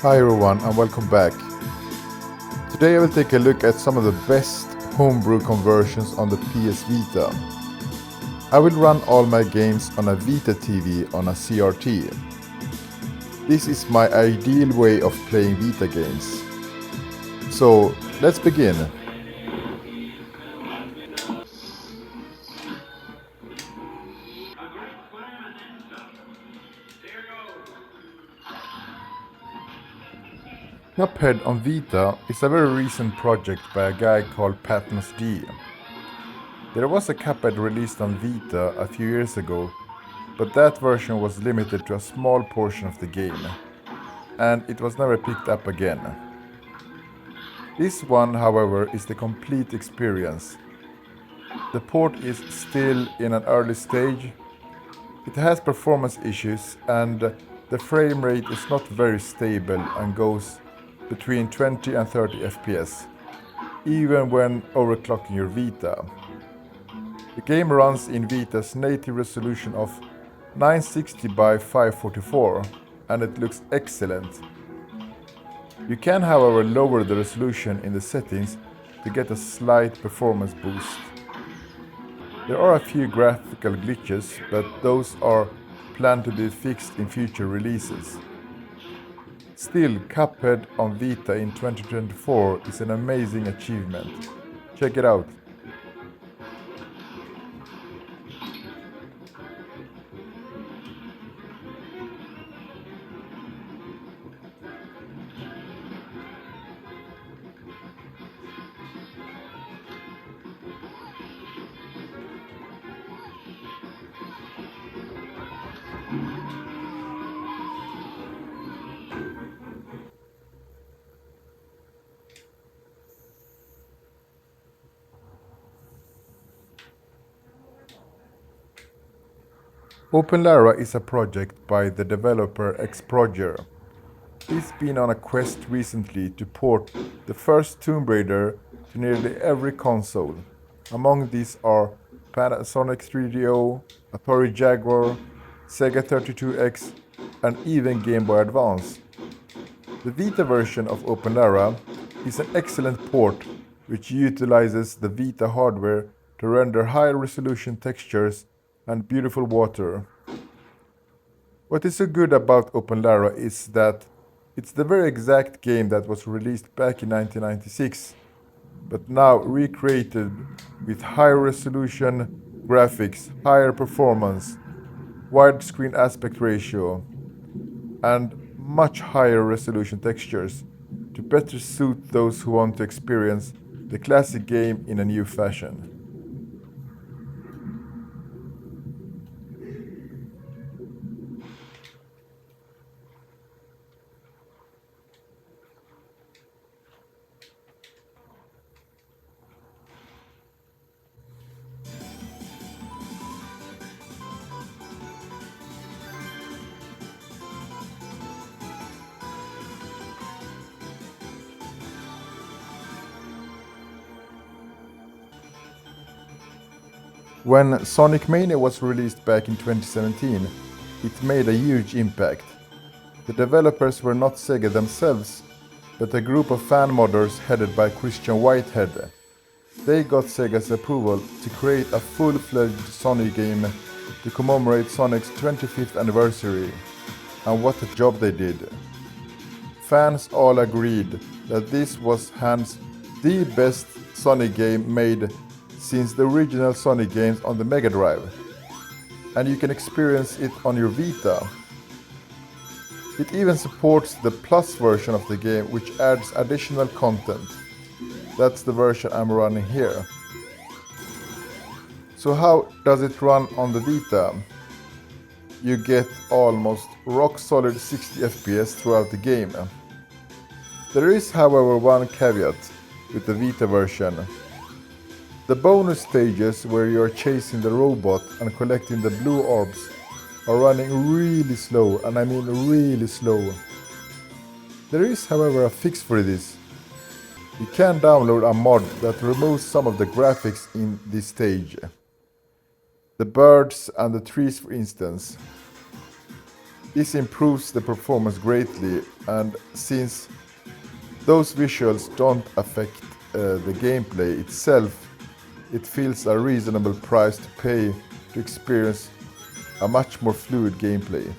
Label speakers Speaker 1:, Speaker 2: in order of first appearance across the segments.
Speaker 1: Hi everyone and welcome back. Today I will take a look at some of the best homebrew conversions on the PS Vita. I will run all my games on a Vita TV on a CRT. This is my ideal way of playing Vita games. So let's begin. Cuphead on Vita is a very recent project by a guy called Patmos D. There was a Cuphead released on Vita a few years ago, but that version was limited to a small portion of the game, and it was never picked up again. This one, however, is the complete experience. The port is still in an early stage. It has performance issues and the frame rate is not very stable and goes between 20 and 30 FPS, even when overclocking your Vita. The game runs in Vita's native resolution of 960 by 544 and it looks excellent. You can, however, lower the resolution in the settings to get a slight performance boost. There are a few graphical glitches, but those are planned to be fixed in future releases. Still, Cuphead on Vita in 2024 is an amazing achievement. Check it out. OpenLara is a project by the developer Xproger. He's been on a quest recently to port the first Tomb Raider to nearly every console. Among these are Panasonic 3DO, Atari Jaguar, Sega 32X, and even Game Boy Advance. The Vita version of OpenLara is an excellent port which utilizes the Vita hardware to render high-resolution textures and beautiful water. What is so good about OpenLara is that it's the very exact game that was released back in 1996, but now recreated with higher resolution graphics, higher performance, widescreen aspect ratio, and much higher resolution textures to better suit those who want to experience the classic game in a new fashion. When Sonic Mania was released back in 2017, it made a huge impact. The developers were not Sega themselves, but a group of fan modders headed by Christian Whitehead. They got Sega's approval to create a full-fledged Sonic game to commemorate Sonic's 25th anniversary, and what a job they did. Fans all agreed that this was hands the best Sonic game made since the original Sonic games on the Mega Drive, and you can experience it on your Vita. It even supports the Plus version of the game, which adds additional content. That's the version I'm running here. So how does it run on the Vita? You get almost rock solid 60 FPS throughout the game. There is, however, one caveat with the Vita version. The bonus stages where you are chasing the robot and collecting the blue orbs are running really slow, and I mean really slow. There is, however, a fix for this. You can download a mod that removes some of the graphics in this stage. The birds and the trees, for instance. This improves the performance greatly, and since those visuals don't affect the gameplay itself, it feels a reasonable price to pay to experience a much more fluid gameplay.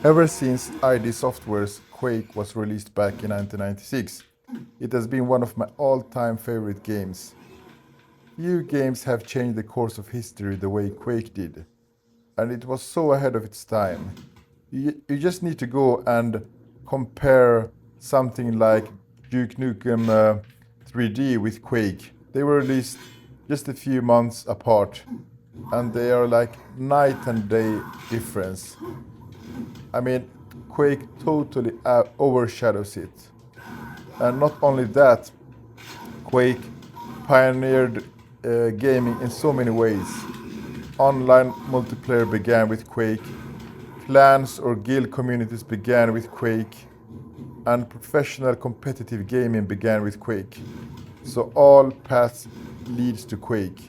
Speaker 1: Ever since ID Software's Quake was released back in 1996, it has been one of my all-time favorite games. Few games have changed the course of history the way Quake did, and it was so ahead of its time. You just need to go and compare something like Duke Nukem 3D with Quake. They were released just a few months apart, and they are like night and day difference. I mean, Quake totally overshadows it. And not only that, Quake pioneered gaming in so many ways. Online multiplayer began with Quake, clans or guild communities began with Quake, and professional competitive gaming began with Quake. So all paths leads to Quake.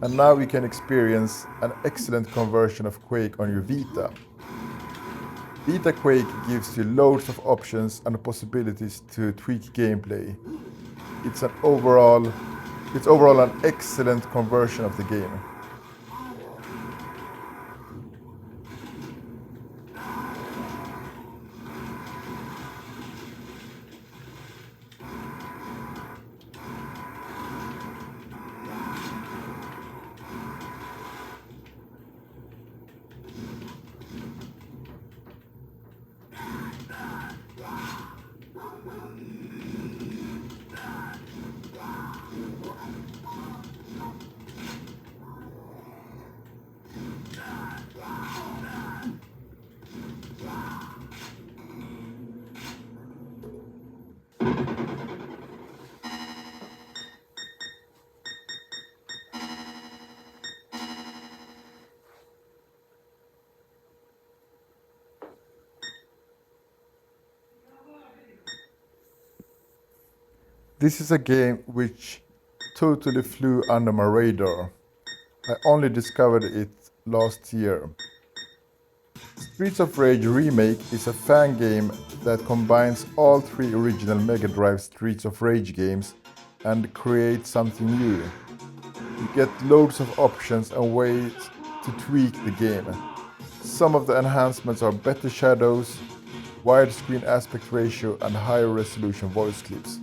Speaker 1: And now we can experience an excellent conversion of Quake on your Vita. Vita Quake gives you loads of options and possibilities to tweak gameplay. It's overall an excellent conversion of the game. This is a game which totally flew under my radar. I only discovered it last year. Streets of Rage Remake is a fan game that combines all three original Mega Drive Streets of Rage games and creates something new. You get loads of options and ways to tweak the game. Some of the enhancements are better shadows, widescreen aspect ratio and higher resolution voice clips.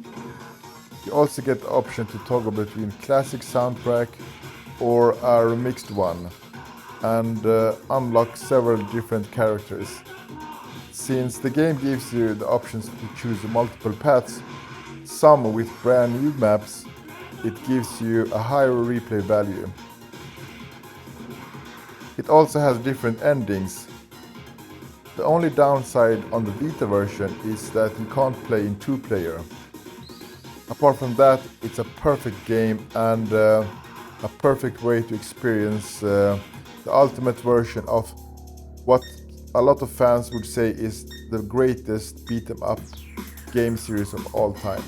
Speaker 1: You also get the option to toggle between classic soundtrack or a remixed one, and unlock several different characters. Since the game gives you the options to choose multiple paths, some with brand new maps, it gives you a higher replay value. It also has different endings. The only downside on the Vita version is that you can't play in two-player. Apart from that, it's a perfect game and a perfect way to experience the ultimate version of what a lot of fans would say is the greatest beat-em-up game series of all time.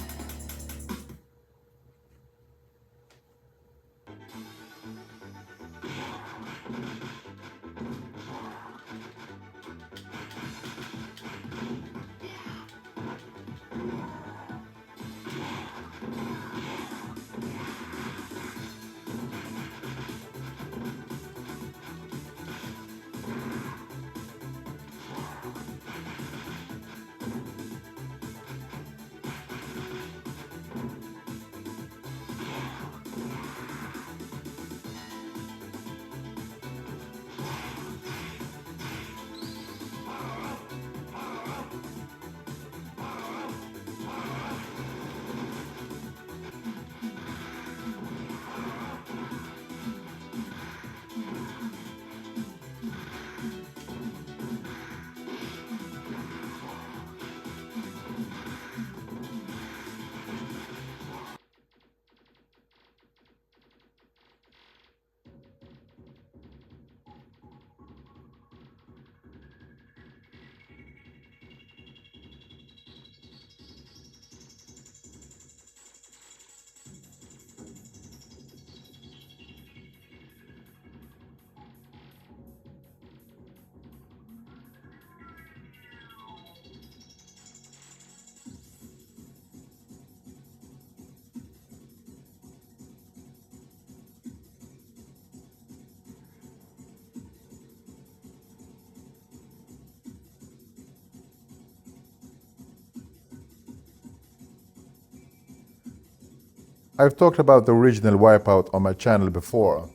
Speaker 1: I've talked about the original Wipeout on my channel before.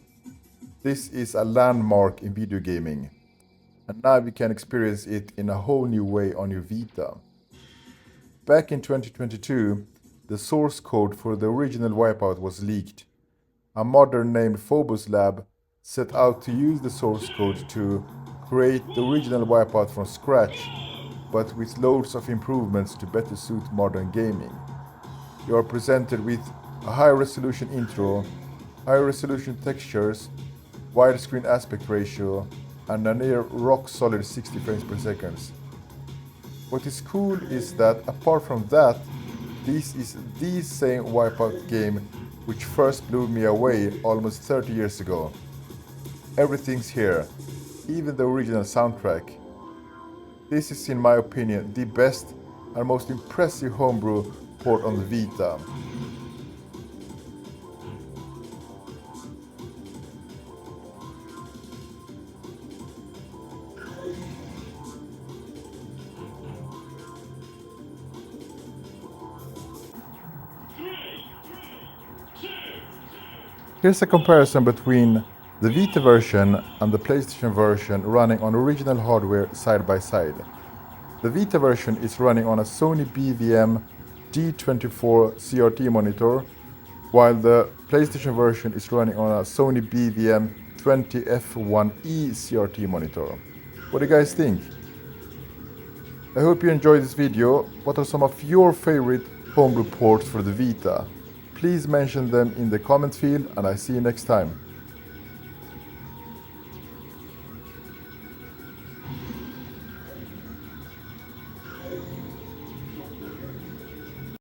Speaker 1: This is a landmark in video gaming, and now you can experience it in a whole new way on your Vita. Back in 2022, the source code for the original Wipeout was leaked. A modder named Phobos Lab set out to use the source code to create the original Wipeout from scratch, but with loads of improvements to better suit modern gaming. You are presented with a high-resolution intro, high-resolution textures, widescreen aspect ratio, and a near rock-solid 60 frames per second. What is cool is that apart from that, this is the same Wipeout game which first blew me away almost 30 years ago. Everything's here, even the original soundtrack. This is in my opinion the best and most impressive homebrew port on the Vita. Here's a comparison between the Vita version and the PlayStation version running on original hardware side by side. The Vita version is running on a Sony BVM D24 CRT monitor, while the PlayStation version is running on a Sony BVM 20F1E CRT monitor. What do you guys think? I hope you enjoyed this video. What are some of your favorite homebrew ports for the Vita? Please mention them in the comment field, and I see you next time.